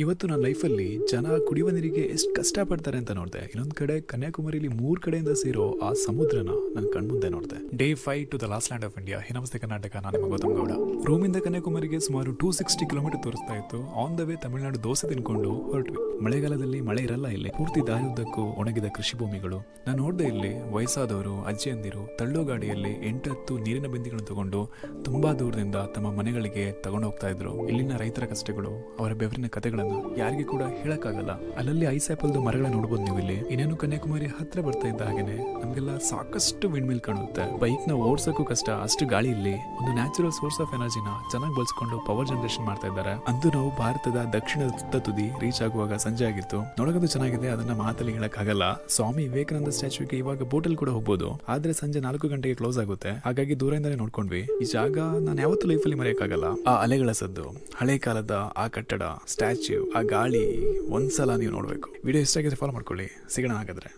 ಇವತ್ತು ನನ್ನ ಲೈಫಲ್ಲಿ ಜನ ಕುಡಿಯುವ ನೀರಿಗೆ ಎಷ್ಟು ಕಷ್ಟಪಡ್ತಾರೆ ಅಂತ ನೋಡಿದೆ. ಇನ್ನೊಂದು ಕಡೆ ಕನ್ಯಾಕುಮಾರಿಲಿ 3 ಕಡೆಯಿಂದ ಸೇರೋ ಆ ಸಮುದ್ರನ ನನ್ನ ಕಣ್ಮುಂದೆ ನೋಡಿದೆ. Day 5 to the last land of India. ನಮಸ್ತೆ ಕರ್ನಾಟಕ, ನಾನು ನಿಮ್ಮ ಗೌತಮ್ ಗೌಡ. ರೂಮಿಂದ ಕನ್ಯಾಕುಮಾರಿಗೆ ಸುಮಾರು 260 ಕಿಲೋಮೀಟರ್ ತೋರಿಸ್ತಾ ಇತ್ತು. On the way Tamil Nadu dosa ತಿನ್ಕೊಂಡು ಹೊರಟ್ವಿ. ಮಳೆಗಾಲದಲ್ಲಿ ಮಳೆ ಇರಲ್ಲ ಇಲ್ಲಿ. ಪೂರ್ತಿ ದಾರಿಯುದ್ದಕ್ಕೂ ಒಣಗಿದ ಕೃಷಿ ಭೂಮಿಗಳು. ನಾನು ನೋಡಿದೆ ಇಲ್ಲಿ ವಯಸ್ಸಾದವರು, ಅಜ್ಜಿಯಂದಿರು ತಳ್ಳೋ ಗಾಡಿಯಲ್ಲಿ 8-10 ನೀರಿನ ಬಿಂದಿಗಳನ್ನು ತಗೊಂಡು ತುಂಬಾ ದೂರದಿಂದ ತಮ್ಮ ಮನೆಗಳಿಗೆ ತಗೊಂಡು ಹೋಗ್ತಾ ಇದ್ರು. ಇಲ್ಲಿನ ರೈತರ ಕಷ್ಟಗಳು, ಅವರ ಬೆವರಿನ ಕಥೆಗಳನ್ನು ಯಾರಿಗೆ ಕೂಡ ಹೇಳಕ್ಕಾಗಲ್ಲ. ಅಲ್ಲಲ್ಲಿ ಐಸ್ ಆಪಲ್ದು ಮರಗಳನ್ನ ನೋಡಬಹುದು ನೀವು ಇಲ್ಲಿ. ಇನ್ನೇನು ಕನ್ಯಾಕುಮಾರಿ ಹತ್ರ ಬರ್ತಾ ಇದ್ದ ಹಾಗೇನೆ ನಮ್ಗೆಲ್ಲ ಸಾಕಷ್ಟು ವಿಂಡ್ ಮಿಲ್ ಕಾಣುತ್ತೆ. ಬೈಕ್ ನ ಓಡಿಸೋಕ್ಕೂ ಕಷ್ಟ, ಅಷ್ಟು ಗಾಳಿ ಇಲ್ಲಿ. ಒಂದು ನ್ಯಾಚುರಲ್ ಸೋರ್ಸ್ ಆಫ್ ಎನರ್ಜಿನ ಚೆನ್ನಾಗಿ ಬಳಸ್ಕೊಂಡು ಪವರ್ ಜನರೇಷನ್ ಮಾಡ್ತಾ ಇದ್ದಾರೆ. ಅಂತೂ ನಾವು ಭಾರತದ ದಕ್ಷಿಣದ ತುದಿ ರೀಚ್ ಆಗುವಾಗ ಸಂಜೆ ಆಗಿತ್ತು. ನೋಡೋದು ಚೆನ್ನಾಗಿದೆ, ಅದನ್ನ ಮಾತಲ್ಲಿ ಹೇಳಕ್ಕಾಗಲ್ಲ. ಸ್ವಾಮಿ ವಿವೇಕಾನಂದ ಸ್ಟ್ಯಾಚ್ಯೂಗೆ ಇವಾಗ ಬೋಟಲ್ ಕೂಡ ಹೋಗ್ಬೋದು, ಆದ್ರೆ ಸಂಜೆ 4 ಗಂಟೆಗೆ ಕ್ಲೋಸ್ ಆಗುತ್ತೆ. ಹಾಗಾಗಿ ದೂರದಿಂದಲೇ ನೋಡ್ಕೊಂಡ್ವಿ. ಈ ಜಾಗ ನಾನು ಯಾವತ್ತೂ ಲೈಫಲ್ಲಿ ಮರೆಯಕ್ಕಾಗಲ್ಲ. ಆ ಅಲೆಗಳ ಸದ್ದು, ಹಳೆ ಕಾಲದ ಆ ಕಟ್ಟಡ, ಸ್ಟ್ಯಾಚ್ಯೂ, ಆ ಗಾಳಿ ಒಂದ್ಸಲ ನೀವು ನೋಡ್ಬೇಕು. ವಿಡಿಯೋ ಇಷ್ಟ ಆಗಿದ್ರೆ ಫಾಲೋ ಮಾಡ್ಕೊಳ್ಳಿ. ಸಿಗೋಣ ಹಾಗಾದ್ರೆ.